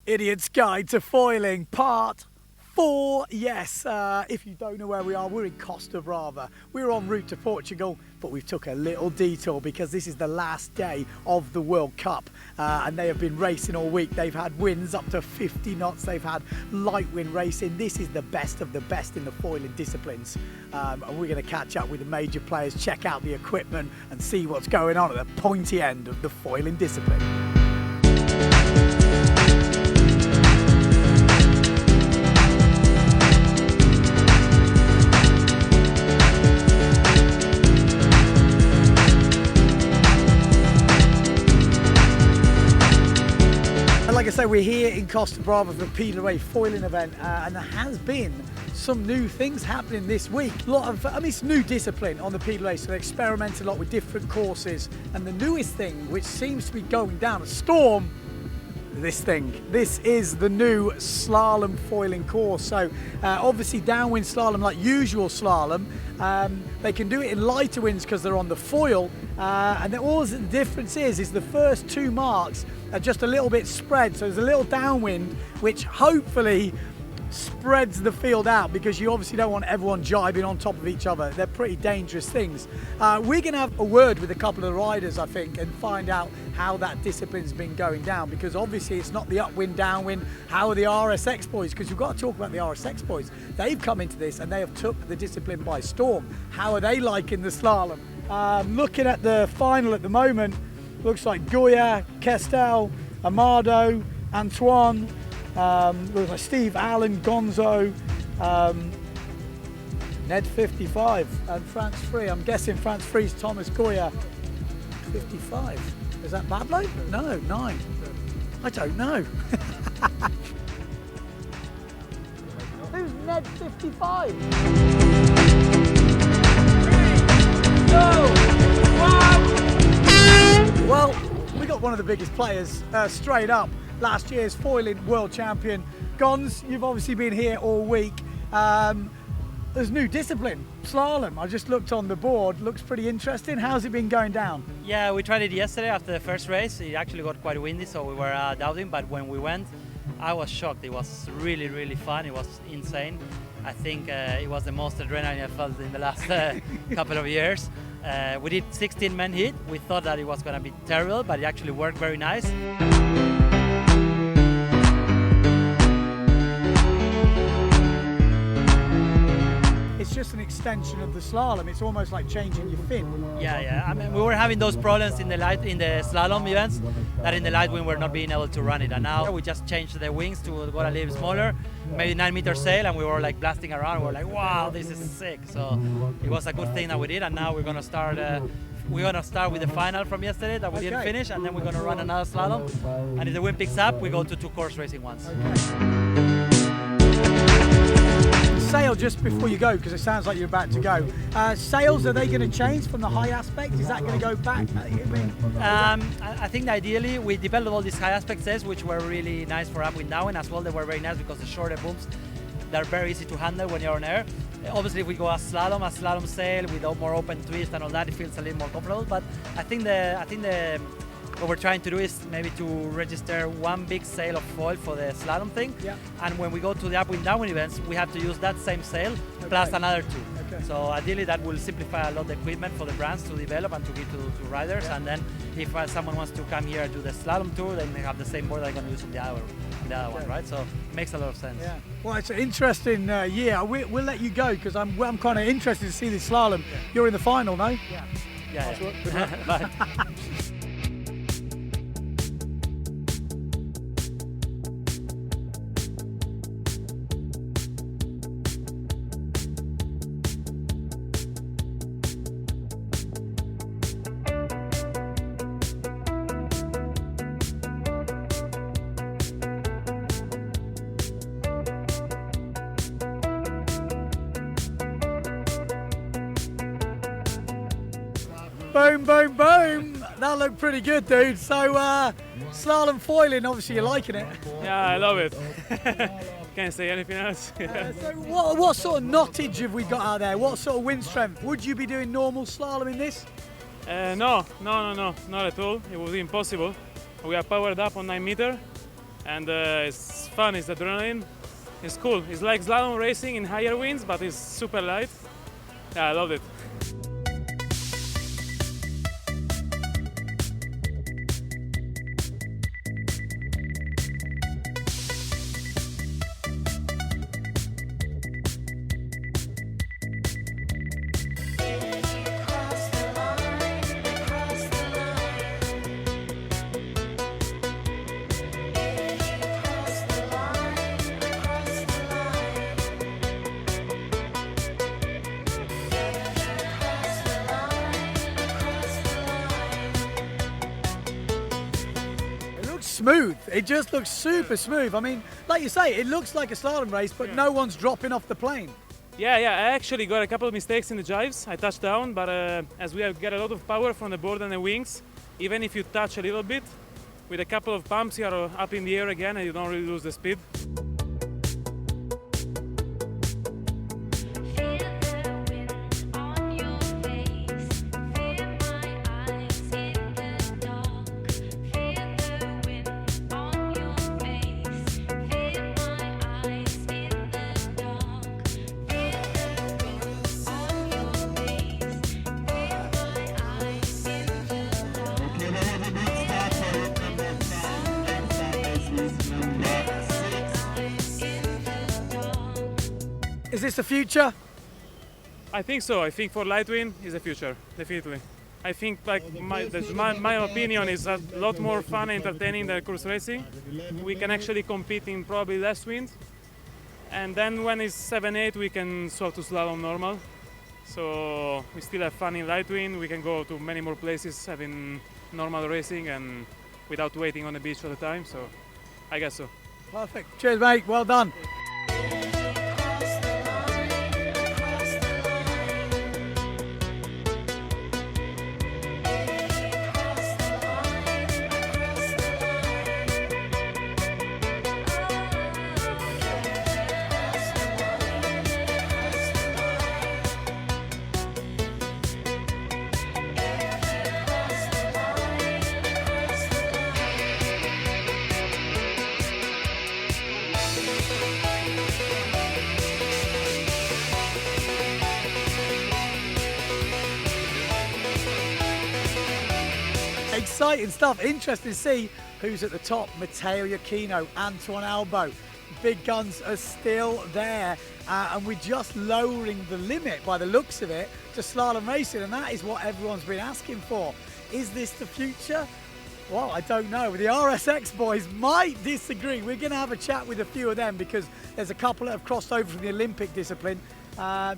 Idiot's Guide to Foiling, Part 4. Yes, if you don't know where we are, we're in Costa Brava. We're en route to Portugal, but we've took a little detour because this is the last day of the World Cup, and they have been racing all week. They've had winds up to 50 knots. They've had light wind racing. This is the best of the best in the foiling disciplines, and we're going to catch up with the major players, check out the equipment, and see what's going on at the pointy end of the foiling discipline. Like I say, we're here in Costa Brava for the Pedal Away foiling event, and there has been some new things happening this week. A lot of, it's a new discipline on the Pedal Away, so they experiment a lot with different courses. And the newest thing, which seems to be going down a storm, this thing. This is the new slalom foiling course. So obviously downwind slalom, like usual slalom, they can do it in lighter winds because they're on the foil, and then all the difference is the first two marks are just a little bit spread, so there's a little downwind which hopefully spreads the field out, because you obviously don't want everyone jibing on top of each other. They're pretty dangerous things. We're going to have a word with a couple of riders, I think, and find out how that discipline's been going down, because obviously it's not the upwind, downwind. How are the RSX boys? Because you've got to talk about the RSX boys. They've come into this and they have took the discipline by storm. How are they liking the slalom? Looking at the final at the moment, looks like Goya, Kestel, Amado, Antoine, looks like Steve Allen, Gonzo, Ned 55, and France 3. I'm guessing France 3's Thomas Goya 55. Is that Pablo? No, 9. I don't know. Who's Ned 55? 3, 2, 1. Well, we got one of the biggest players straight up. Last year's foiling world champion. Gons, you've obviously been here all week. There's new discipline, slalom. I just looked on the board, looks pretty interesting. How's it been going down? Yeah, we tried it yesterday after the first race. It actually got quite windy, so we were doubting, but when we went, I was shocked. It was really, really fun. It was insane. I think it was the most adrenaline I felt in the last couple of years. We did 16 men heat. We thought that it was going to be terrible, but it actually worked very nice. It's just an extension of the slalom. It's almost like changing your fin. Yeah. I mean, we were having those problems in the slalom events, that in the light wind we're not being able to run it. And now we just changed the wings to go a little smaller, maybe 9-meter sail, and we were like blasting around. We were like, wow, this is sick. So it was a good thing that we did. And now we're gonna start. With the final from yesterday that we didn't finish, and then we're gonna run another slalom. And if the wind picks up, we go to 2 course racing ones. Okay. Sail just before you go, because it sounds like you're about to go. Sails, are they going to change from the high aspect? Is that going to go back? I think ideally we developed all these high aspect sails, which were really nice for upwind downwind as well. They were very nice because the shorter booms, they're very easy to handle when you're on air. Obviously, if we go a slalom sail with more open twist and all that, it feels a little more comfortable. But I think what we're trying to do is maybe to register one big sail of foil for the slalom thing. Yeah. And when we go to the upwind downwind events, we have to use that same sail plus another 2. Okay. So ideally that will simplify a lot of the equipment for the brands to develop and to give to riders. Yeah. And then if someone wants to come here and do the slalom tour, then they have the same board they're going to use on the other one, right? So it makes a lot of sense. Yeah. Well, it's an interesting year. We'll let you go because I'm kind of interested to see this slalom. Yeah. You're in the final, no? Yeah. Yeah. Bye. Boom, boom, boom. That looked pretty good, dude. So, slalom foiling, obviously you're liking it. Yeah, I love it. Can't say anything else. So what sort of knottage have we got out there? What sort of wind strength? Would you be doing normal slalom in this? No, not at all. It would be impossible. We are powered up on 9 meter, and it's fun. It's adrenaline. It's cool. It's like slalom racing in higher winds, but it's super light. Yeah, I loved it. Smooth. It just looks super smooth. I mean, like you say, it looks like a slalom race, but no one's dropping off the plane. Yeah, I actually got a couple of mistakes in the jives. I touched down, but as we get a lot of power from the board and the wings, even if you touch a little bit, with a couple of pumps you are up in the air again and you don't really lose the speed. Is this the future? I think so. I think for light wind is the future, definitely. I think like my opinion is a lot more fun and entertaining than cruise racing. We can actually compete in probably less wind. And then when it's 7-8 we can swap to slalom normal. So we still have fun in light wind. We can go to many more places having normal racing and without waiting on the beach all the time. So I guess so. Perfect. Cheers, mate. Well done. Exciting stuff. Interesting to see who's at the top. Matteo Iachino, Antoine Albo. Big guns are still there. And we're just lowering the limit, by the looks of it, to slalom racing. And that is what everyone's been asking for. Is this the future? Well, I don't know. The RSX boys might disagree. We're going to have a chat with a few of them because there's a couple that have crossed over from the Olympic discipline.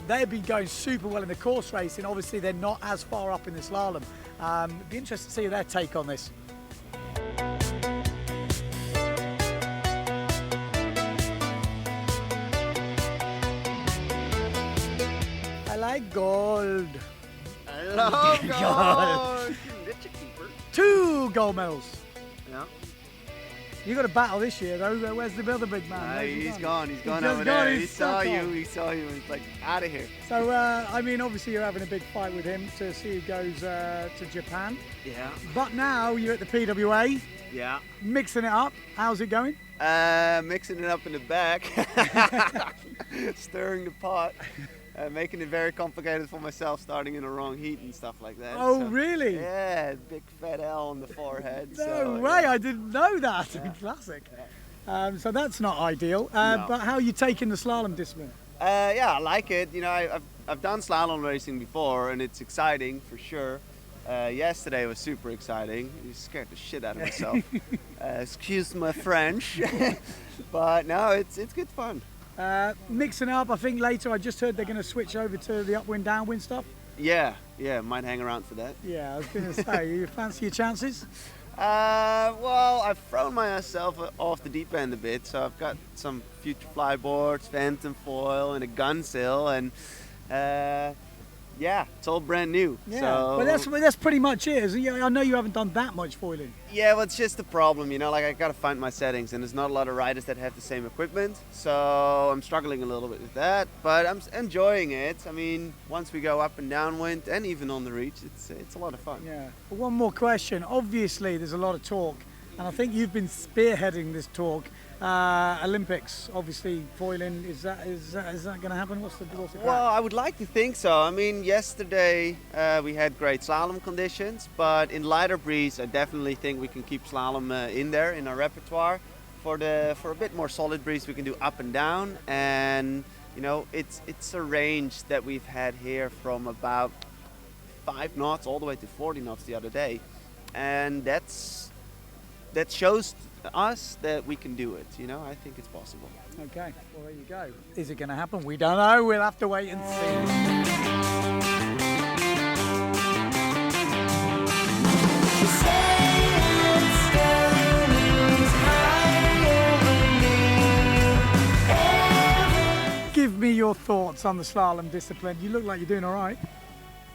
They've been going super well in the course racing. Obviously, they're not as far up in the slalom. It'd be interesting to see their take on this. I like gold. Hello, gold. Two gold medals. Yeah. You got a battle this year, though. Where's the other big man? He's gone. He's gone just over gone, there. he's He saw stuck you. on. He saw you. He's like, out of here. So, I mean, obviously you're having a big fight with him to see who goes to Japan. Yeah. But now you're at the PWA, Yeah. mixing it up. How's it going? Mixing it up in the back. Stirring the pot. Making it very complicated for myself, starting in the wrong heat and stuff like that. Oh, So, really? Yeah, big fat L on the forehead. No so, way, yeah. I didn't know that. Classic. So that's not ideal. No. But how are you taking the slalom discipline? Yeah, I like it. You know, I've done slalom racing before, and it's exciting for sure. Yesterday was super exciting. You scared the shit out of myself. Excuse my French, but no, it's good fun. Mixing up, I think later I just heard they're going to switch over to the upwind, downwind stuff. Yeah, might hang around for that. Yeah, I was going to say, you fancy your chances? Well, I've thrown myself off the deep end a bit, so I've got some future flyboards, phantom foil, and a gun sail, and Yeah, it's all brand new. Yeah, So, but that's pretty much it. I know you haven't done that much foiling. yeah, well, it's just the problem, you know, like I gotta find my settings, and there's not a lot of riders that have the same equipment, so I'm struggling a little bit with that, but I'm enjoying it. I mean, once we go up and downwind, and even on the reach, it's a lot of fun. Yeah. But one more question. Obviously, there's a lot of talk, and I think you've been spearheading this talk. Olympics, obviously, foiling. Is that going to happen? What's the crack? Well, I would like to think so. I mean, yesterday we had great slalom conditions, but in lighter breeze, I definitely think we can keep slalom in there in our repertoire. For a bit more solid breeze, we can do up and down, and you know, it's a range that we've had here from about 5 knots all the way to 40 knots the other day, and that shows us that we can do it. You know, I think it's possible. Okay, well, there you go. Is it going to happen? We don't know. We'll have to wait and see. Give me your thoughts on the slalom discipline. You look like you're doing all right.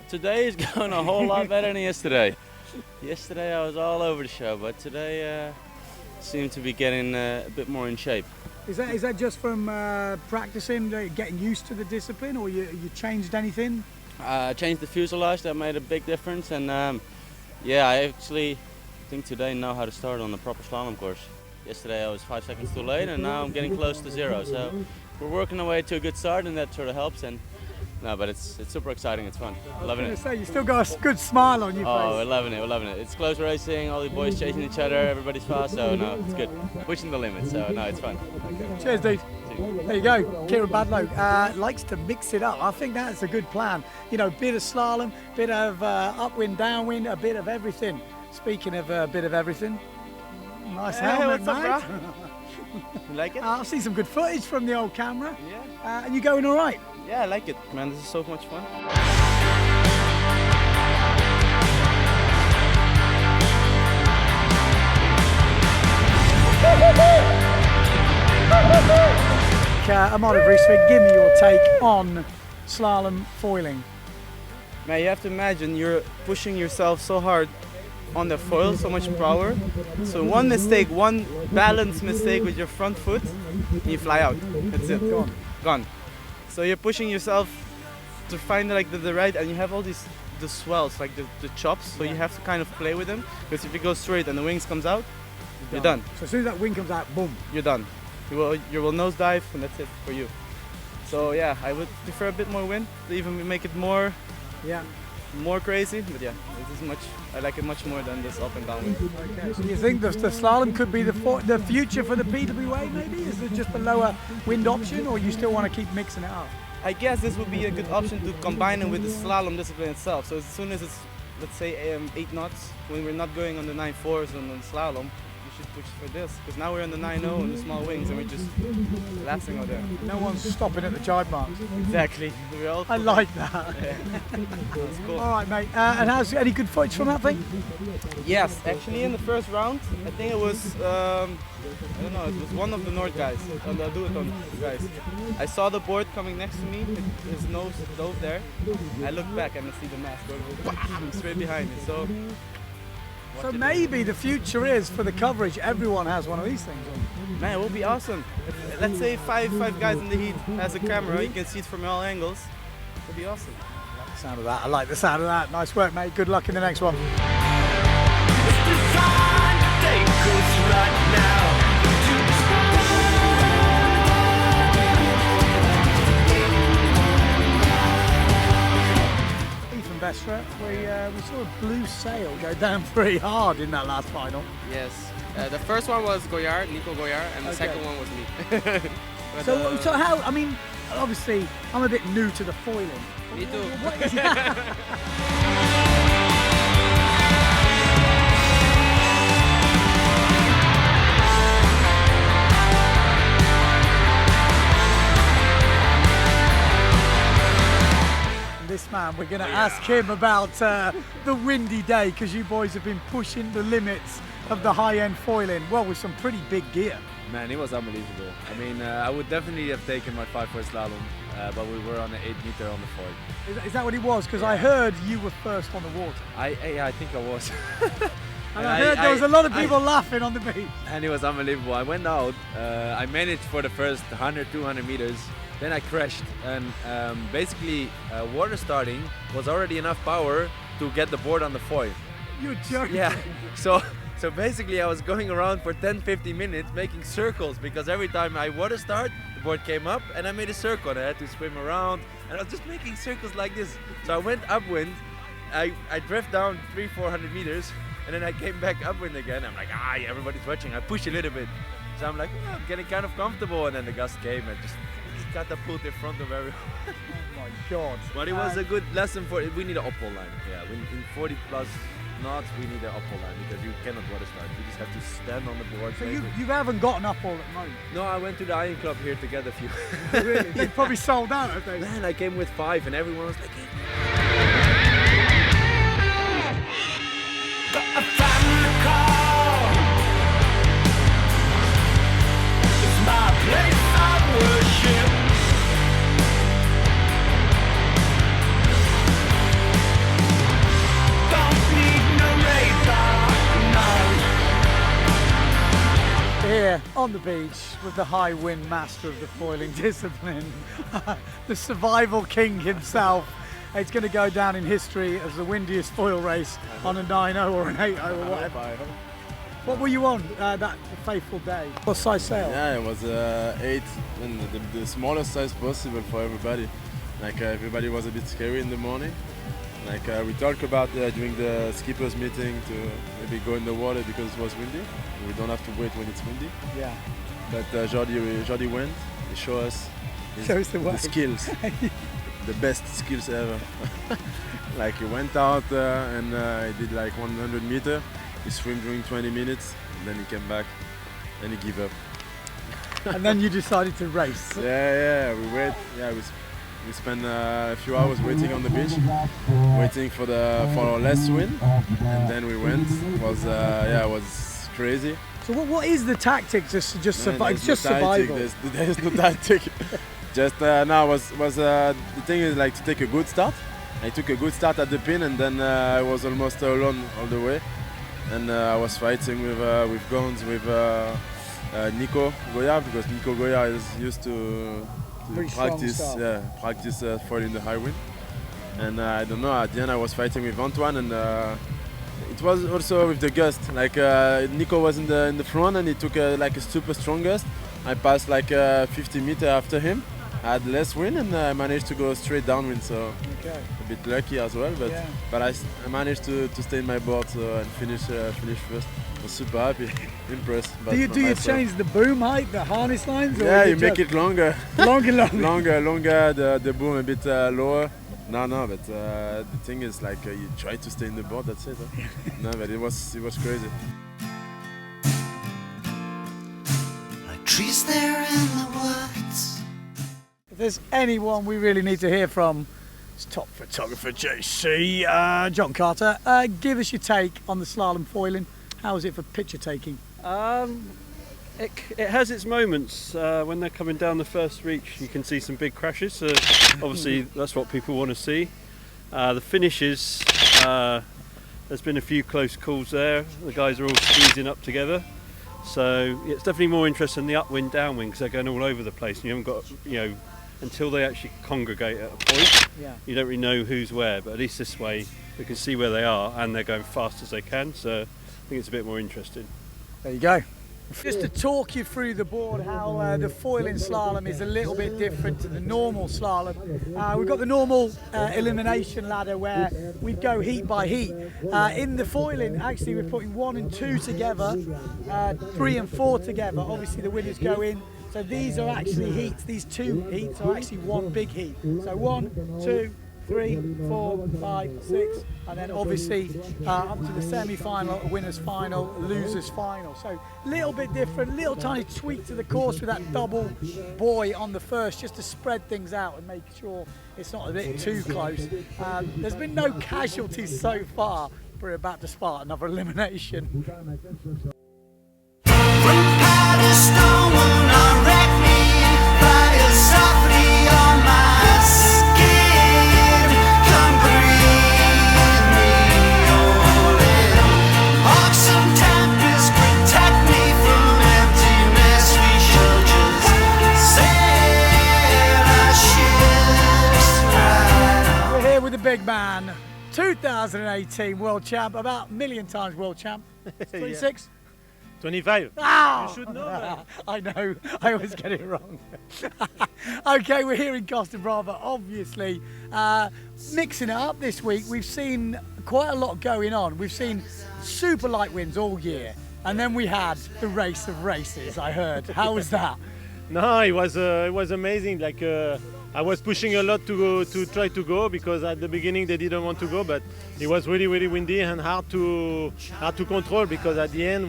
Today is going a whole lot better than yesterday. Yesterday I was all over the show, but today seemed to be getting a bit more in shape. Is that just from practicing, getting used to the discipline, or you changed anything? I changed the fuselage, that made a big difference, and yeah, I actually think today know how to start on the proper slalom course. Yesterday I was 5 seconds too late, and now I'm getting close to 0, so we're working our way to a good start, and that sort of helps. And no, but it's super exciting, it's fun. Loving it. Say, you still got a good smile on your face. Oh, we're loving it. It's close racing, all the boys chasing each other, everybody's fast, so no, it's good. Pushing the limits, so no, it's fun. Okay. Cheers, dude. There you go. Kieran Badlow likes to mix it up. I think that's a good plan. You know, bit of slalom, bit of upwind, downwind, a bit of everything. Speaking of a bit of everything, nice helmet, what's up, mate. You like it? I've seen some good footage from the old camera. Yeah. And you going all right? Yeah, I like it. Man, this is so much fun. Amar Vrieswijk, give me your take on slalom foiling. Man, you have to imagine you're pushing yourself so hard on the foil, so much power. So one mistake, one balance mistake with your front foot, and you fly out. That's it. Gone. So you're pushing yourself to find like the right, and you have all the swells, like the chops. So you have to kind of play with them, because if you go straight and the wings comes out, you're done. So as soon as that wing comes out, boom. You're done. You will nosedive, and that's it for you. So yeah, I would prefer a bit more wind to even make it more crazy. But yeah, I like it much more than this up and down wind. Okay, so you think the slalom could be the future for the PWA maybe? Is it just a lower wind option, or you still want to keep mixing it up? I guess this would be a good option to combine it with the slalom discipline itself. So as soon as it's, let's say, 8 knots, when we're not going on the 9.4s on the slalom, we should push for this. Because now we're on the 9.0 on the small wings, and we're just collapsing out there. No one's stopping at the jibe marks. Exactly. I like that. Yeah. That's cool. All right, mate. And how's any good footage from that thing? Yes, actually in the first round, I think it was, I don't know, it was one of the North guys, on the duathlon guys. I saw the board coming next to me, his nose dove there. I looked back and I see the mask going bam, straight behind me. So Maybe the future is, for the coverage, everyone has one of these things on. man, it will be awesome. If, let's say five guys in the heat has a camera, you can see it from all angles. It will be awesome. I like the sound of that. I like the sound of that. Nice work, mate. Good luck in the next one. Vestra, we saw a blue sail go down pretty hard in that last final. Yes, the first one was Nico Goyard, and the second one was me. But, so how, I mean, obviously I'm a bit new to the foiling. Me too. What is This man, we're going to ask him about the windy day, because you boys have been pushing the limits of the high-end foiling, well, with some pretty big gear. Man, it was unbelievable. I mean, I would definitely have taken my 5 for slalom, but we were on the 8 meter on the foil. Is that what it was? Because I heard you were first on the water. I think I was. And I heard there was a lot of people laughing on the beach. And it was unbelievable. I went out, I managed for the first 100, 200 meters, then I crashed. And basically, water starting was already enough power to get the board on the foil. You're joking. Yeah, so basically I was going around for 10-15 minutes making circles because every time I water start, the board came up and I made a circle and I had to swim around and I was just making circles like this. So I went upwind, I drove down 300-400 meters and then I came back upwind again. I'm like, everybody's watching. I push a little bit. So I'm like, I'm getting kind of comfortable and then the gust came and just catapulted in front of everyone. Oh my God. But it was a good lesson for it. We need an uphill line. Yeah, in 40 plus knots, we need an uphill line because you cannot water start. You just have to stand on the board. So you haven't gotten up all at the moment? No, I went to the Iron Club here to get a few. Really? They probably sold out, I think. Man, I came with 5 and everyone was like, I found the call. It's my place of worship. Don't need no radar, no. Here on the beach with the high wind master of the foiling discipline, the survival king himself. It's going to go down in history as the windiest foil race on a 9.0 or an 8.0 or whatever. What were you on that fateful day? What size sail? Yeah, it was 8, and the smallest size possible for everybody. Like everybody was a bit scary in the morning. Like we talked about during the skippers meeting to maybe go in the water because it was windy. We don't have to wait when it's windy. Yeah. But Jordi went. He showed us the skills. The best skills ever. Like he went out and he did like 100 meters. He swam during 20 minutes and then he came back and he gave up. And then you decided to race. Yeah, we wait. Yeah, we spent a few hours waiting on the beach, waiting for our last wind, and then we went. It was crazy. So what is the tactic to just survive? It's just survival. There's no tactic. Just the thing is like to take a good start. I took a good start at the pin and then I was almost alone all the way. And I was fighting with guns with Nico Goya because Nico Goya is used to practice foiling the high wind. And I don't know, at the end I was fighting with Antoine and it was also with the gust. Like Nico was in the front and he took like a super strong gust. I passed like 50 meters after him. I had less wind and I managed to go straight downwind, so a bit lucky as well. But I managed to stay in my board and finish first. I was super happy, impressed. Do you change the boom height, the harness lines? Or yeah, you make it longer. longer. longer. The boom a bit lower. No, but the thing is like you try to stay in the board. That's it. Huh? No, but it was crazy. Like trees there in the woods. If there's anyone we really need to hear from, it's top photographer JC, John Carter. Give us your take on the slalom foiling. How is it for picture taking? It has its moments. When they're coming down the first reach, you can see some big crashes. So obviously, that's what people want to see. The finishes, there's been a few close calls there. The guys are all squeezing up together. So it's definitely more interesting than the upwind, downwind, because they're going all over the place. And you haven't got, until they actually congregate at a point, you don't really know who's where. But at least this way, we can see where they are, and they're going fast as they can. So I think it's a bit more interesting. There you go. Just to talk you through the board, how the foiling slalom is a little bit different to the normal slalom. We've got the normal elimination ladder where we go heat by heat. In the foiling, actually, we're putting 1 and 2 together, 3 and 4 together. Obviously, the winners go in. So these are actually heats. These 2 heats are actually 1 big heat. So 1, 2, 3, 4, 5, 6, and then obviously up to the semi-final, a winner's final, a loser's final. So a little bit different, little tiny tweak to the course with that double buoy on the first, just to spread things out and make sure it's not a bit too close. There's been no casualties so far. We're about to start another elimination. From Paddington man, 2018 world champ, about a million times world champ. 26? 25. Ah! You should know that. I know, I always get it wrong. Okay, we're here in Costa Brava, obviously. Mixing it up this week, we've seen quite a lot going on. We've seen super light winds all year, and then we had the race of races, I heard. How was that? No, it was amazing. Like I was pushing a lot to try to go, because at the beginning they didn't want to go, but it was really windy and hard to control, because at the end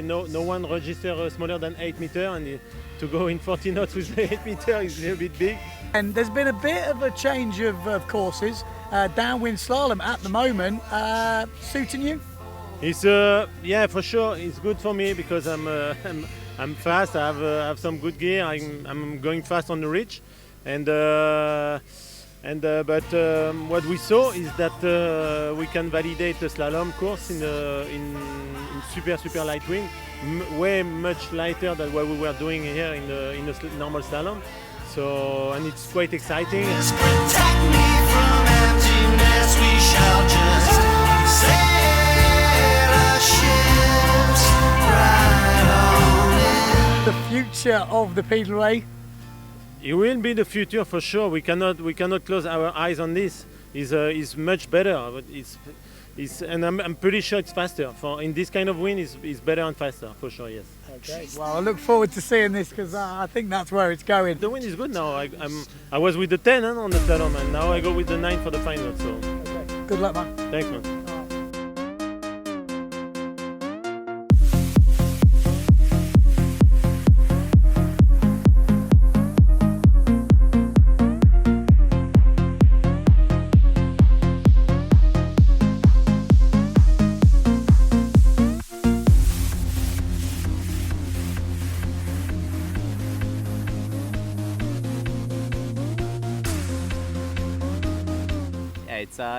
no one registered smaller than 8 meters, and to go in 40 knots with 8 meters is a bit big. And there's been a bit of a change of courses. Downwind slalom at the moment, suiting you? It's yeah, for sure. It's good for me because I'm fast. I have some good gear. I'm going fast on the ridge, but what we saw is that we can validate the slalom course in super light wind, way much lighter than what we were doing here in the normal slalom. So, and it's quite exciting. Protect me from emptiness, we shall just sail our ships right on in. The future of the Pedalway? It will be the future for sure. We cannot close our eyes on this. Is much better. But and I'm pretty sure it's faster. For in this kind of wind, is better and faster for sure. Yes. Okay. Well, I look forward to seeing this, because I think that's where it's going. The wind is good now. I was with the 10 on the slalom, and now I go with the 9 for the final. So. Okay. Good luck, man. Thanks, man.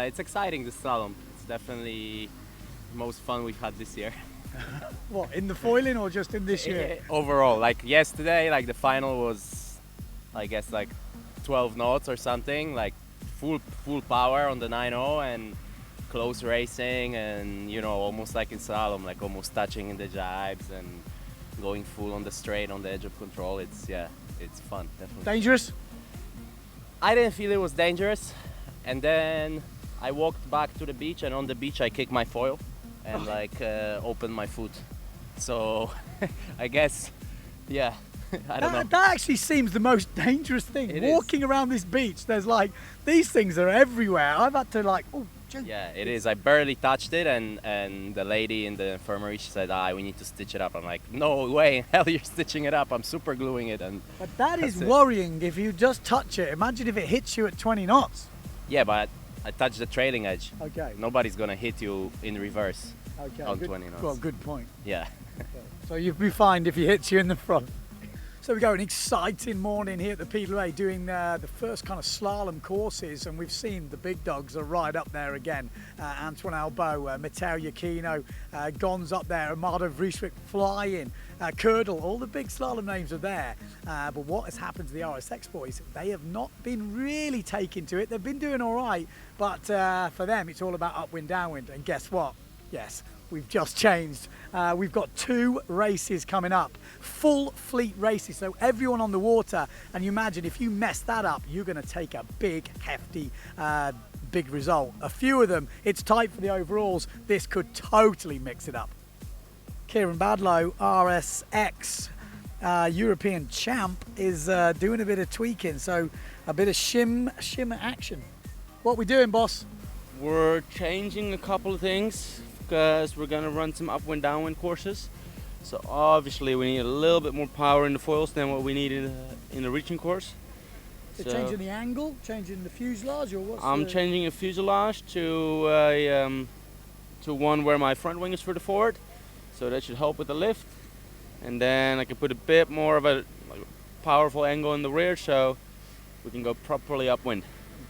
It's exciting, the slalom. It's definitely the most fun we've had this year. What, in the foiling or just in this year? Overall, like yesterday, like the final was, I guess, like 12 knots or something, like full power on the 9.0 and close racing, and almost like in slalom, like almost touching in the jibes and going full on the straight on the edge of control. It's fun, definitely. Dangerous? I didn't feel it was dangerous. And then I walked back to the beach, and on the beach I kicked my foil and opened my foot. So I guess, yeah, I don't know. That actually seems the most dangerous thing. Walking around this beach, there's these things are everywhere. I've had to Yeah, it is. I barely touched it, and the lady in the infirmary, she said, we need to stitch it up. I'm like, no way in hell you're stitching it up. I'm super gluing it. But that is worrying if you just touch it. Imagine if it hits you at 20 knots. Yeah, but I touched the trailing edge. Okay. Nobody's gonna hit you in reverse on 20 knots. Well, good point. Yeah. Okay. So you'll be fine if he hits you in the front. So we go an exciting morning here at the Pedalway, doing the first kind of slalom courses, and we've seen the big dogs are right up there again. Antoine Albo, Matteo Iachino, Gon's up there, Amado Vrieswijk flying, Kurdle, all the big slalom names are there. But what has happened to the RSX boys? They have not been really taking to it. They've been doing all right, but for them it's all about upwind, downwind. And guess what? Yes, we've just changed. We've got 2 races coming up, full fleet races, so everyone on the water. And you imagine if you mess that up, you're going to take a big, hefty, big result. A few of them, it's tight for the overalls. This could totally mix it up. Kieran Badlow, RSX European champ, is doing a bit of tweaking, so a bit of shimmer action. What we doing, boss? We're changing a couple of things, because we're going to run some upwind downwind courses. So obviously we need a little bit more power in the foils than what we need in the reaching course. So changing the angle, changing the fuselage, or what's I'm changing a fuselage to one where my front wing is further forward, so that should help with the lift. And then I can put a bit more of a powerful angle in the rear, so we can go properly upwind.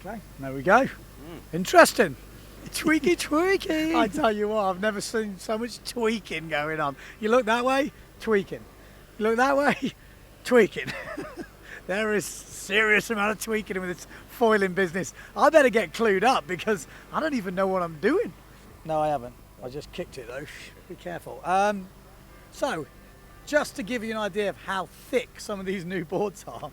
Okay, there we go. Interesting. Tweaky. I tell you what, I've never seen so much tweaking going on. You look that way, tweaking. You look that way, tweaking. there is serious amount of tweaking with this foiling business. I better get clued up because I don't even know what I'm doing. No, I haven't. I just kicked it though. Be careful. So, just to give you an idea of how thick some of these new boards are,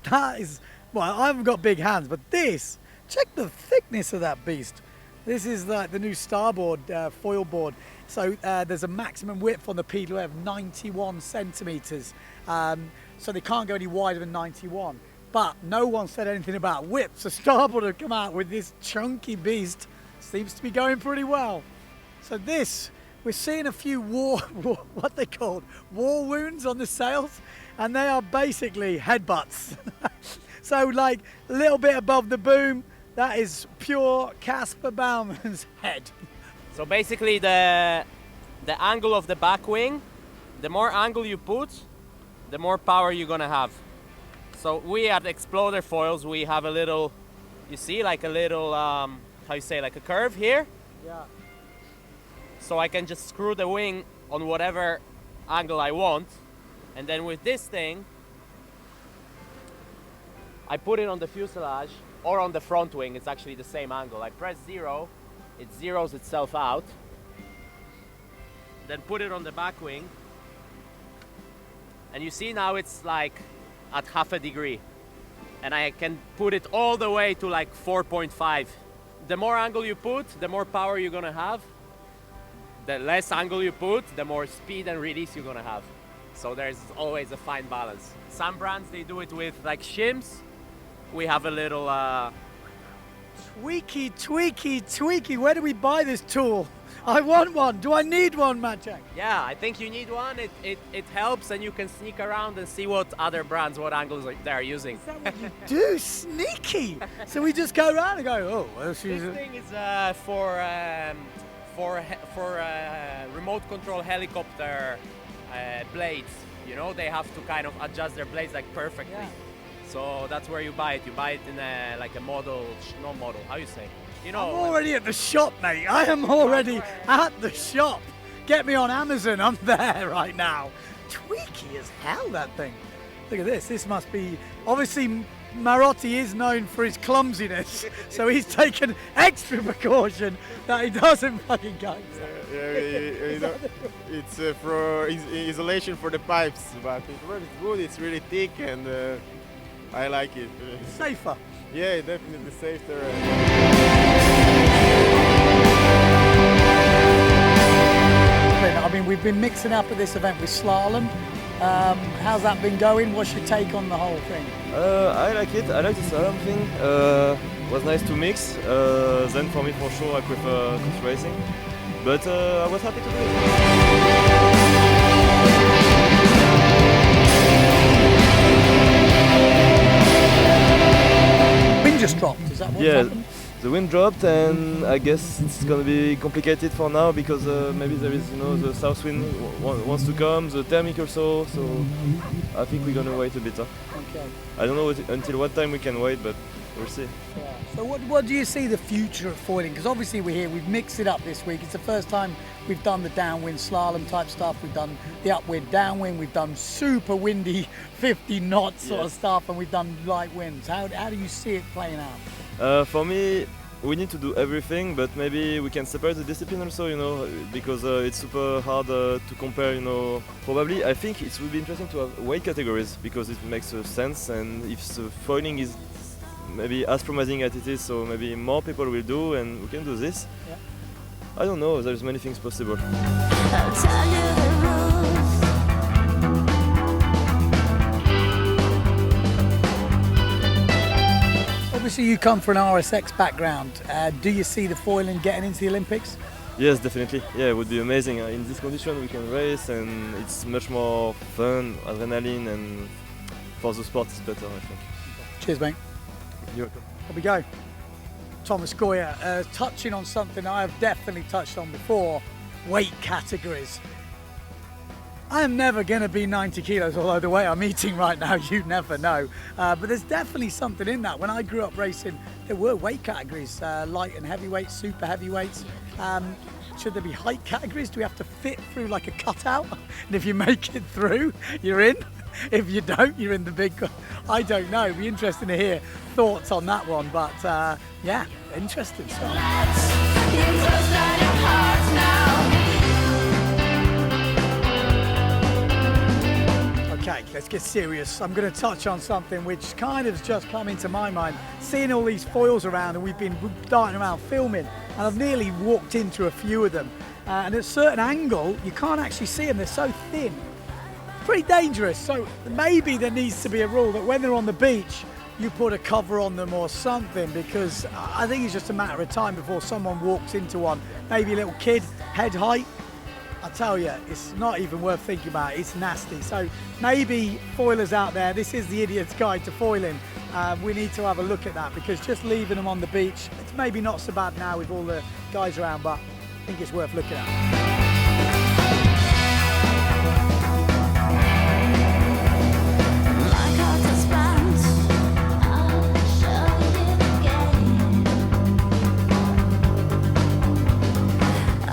that is, well, I haven't got big hands, but this, check the thickness of that beast. This is like the new starboard foil board. So there's a maximum width on the pedal of 91 centimeters. So they can't go any wider than 91. But no one said anything about width. So starboard have come out with this chunky beast. Seems to be going pretty well. So this, we're seeing a few what they called war wounds on the sails, and they are basically headbutts. So like a little bit above the boom, that is pure Casper Bauman's head. So basically the angle of the back wing, the more angle you put, the more power you're gonna have. So we at Exploder Foils, we have a little, you see, like a little, how you say, like a curve here? Yeah. So I can just screw the wing on whatever angle I want. And then with this thing, I put it on the fuselage or on the front wing. It's actually the same angle. I press 0, it zeroes itself out. Then put it on the back wing. And you see now it's like at half a degree. And I can put it all the way to like 4.5. The more angle you put, the more power you're gonna have. The less angle you put, the more speed and release you're gonna have. So there's always a fine balance. Some brands, they do it with like shims. We have a little... Tweaky, tweaky, tweaky. Where do we buy this tool? I want one. Do I need one, Maciek? Yeah, I think you need one. It helps, and you can sneak around and see what other brands, what angles they're using. Is that what you do? Sneaky. So we just go around and go, oh, well, she's... This thing is for remote control helicopter blades. You know, they have to kind of adjust their blades like perfectly. Yeah. So that's where you buy it. You buy it in a, like a model, no model, how you say? You know, I'm already at the shop, mate. I am already at the shop. Get me on Amazon. I'm there right now. Tweaky as hell, that thing. Look at this. This must be... Obviously, Marotti is known for his clumsiness, so he's taken extra precaution that he doesn't fucking go. You know, it's for isolation for the pipes, but it works good. It's really thick and I like it. Safer. Yeah, definitely safer. I mean, we've been mixing up at this event with Slalom. How's that been going? What's your take on the whole thing? I like it. I like the Slalom thing. It was nice to mix. Then for me, for sure, I prefer coast racing. But I was happy to do it. Wind just dropped. Is that what's happened? The wind dropped, and I guess it's gonna be complicated for now because maybe there is, you know, the south wind wants to come, the thermic also. So I think we're gonna wait a bit. Okay. I don't know until what time we can wait, but we'll see. Yeah. So what do you see the future of foiling? Because obviously we're here, we've mixed it up this week. It's the first time we've done the downwind slalom type stuff. We've done the upwind, downwind. We've done super windy 50 knots sort of stuff, and we've done light winds. How do you see it playing out? For me, we need to do everything, but maybe we can separate the discipline also, you know, because it's super hard to compare, you know. Probably, I think it would be interesting to have weight categories because it makes sense, and if the foiling is maybe as promising as it is, so maybe more people will do, and we can do this. Yeah. I don't know, there's many things possible. I'll tell you the rules. Obviously you come from an RSX background. Do you see the foiling getting into the Olympics? Yes, definitely. Yeah, it would be amazing. In this condition we can race, and it's much more fun, adrenaline, and for the sport it's better, I think. Cheers, mate. You're welcome. Here we go. Thomas Goya, touching on something I have definitely touched on before, weight categories. I am never going to be 90 kilos, although the way I'm eating right now, you never know. But there's definitely something in that. When I grew up racing, there were weight categories, light and heavyweights, super heavyweights. Should there be height categories? Do we have to fit through like a cutout? And if you make it through, you're in. If you don't, you're in the big... I don't know. It'd be interesting to hear thoughts on that one. But yeah, interesting stuff. Okay, let's get serious. I'm going to touch on something which kind of has just come into my mind. Seeing all these foils around, and we've been darting around filming, and I've nearly walked into a few of them. And at a certain angle, you can't actually see them. They're so thin. Pretty dangerous. So maybe there needs to be a rule that when they're on the beach, you put a cover on them or something, because I think it's just a matter of time before someone walks into one. Maybe a little kid, head height. I tell you, it's not even worth thinking about. It's nasty. So maybe foilers out there, this is the idiot's guide to foiling. We need to have a look at that, because just leaving them on the beach, it's maybe not so bad now with all the guys around, but I think it's worth looking at.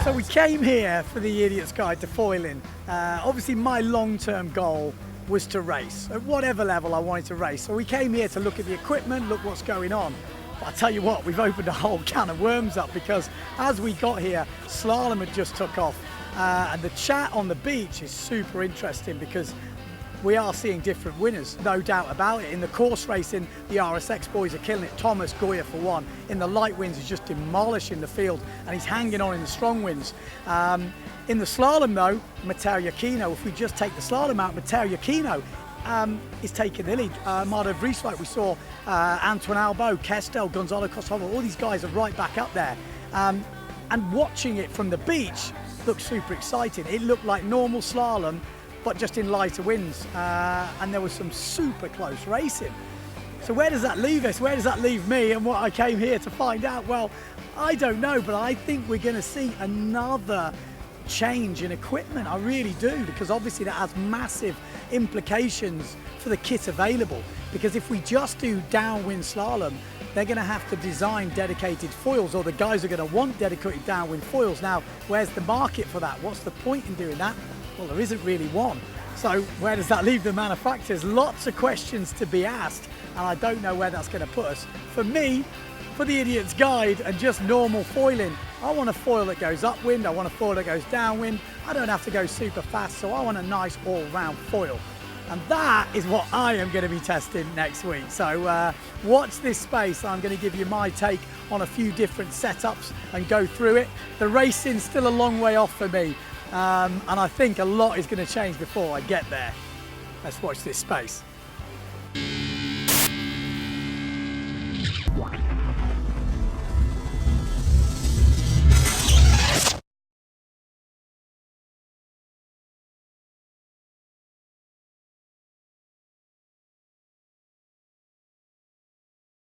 So we came here for the Idiot's Guide to Foiling. Obviously my long-term goal was to race at whatever level I wanted to race. So we came here to look at the equipment, look what's going on. But I tell you what, we've opened a whole can of worms up, because as we got here, Slalom had just took off. And the chat on the beach is super interesting, because we are seeing different winners, no doubt about it. In the course racing, the RSX boys are killing it. Thomas Goya for one. In the light winds, he's just demolishing the field, and he's hanging on in the strong winds. In the slalom though, Matteo Iachino, if we just take the slalom out, Matteo Iachino is taking the lead. Mardo Vrieswijk, we saw Antoine Albo, Kestel, Gonzalo Costa, all these guys are right back up there. And watching it from the beach looks super exciting. It looked like normal slalom, but just in lighter winds, and there was some super close racing. So where does that leave us? Where does that leave me, and what I came here to find out? Well, I don't know, but I think we're going to see another change in equipment. I really do, because obviously that has massive implications for the kit available, because if we just do downwind slalom, they're going to have to design dedicated foils, or the guys are going to want dedicated downwind foils. Now, where's the market for that? What's the point in doing that? Well, there isn't really one. So where does that leave the manufacturers? Lots of questions to be asked, and I don't know where that's going to put us. For me, for the Idiot's Guide and just normal foiling, I want a foil that goes upwind, I want a foil that goes downwind. I don't have to go super fast, so I want a nice all-round foil. And that is what I am going to be testing next week. So watch this space. I'm going to give you my take on a few different setups and go through it. The racing's still a long way off for me. And I think a lot is going to change before I get there. Let's watch this space.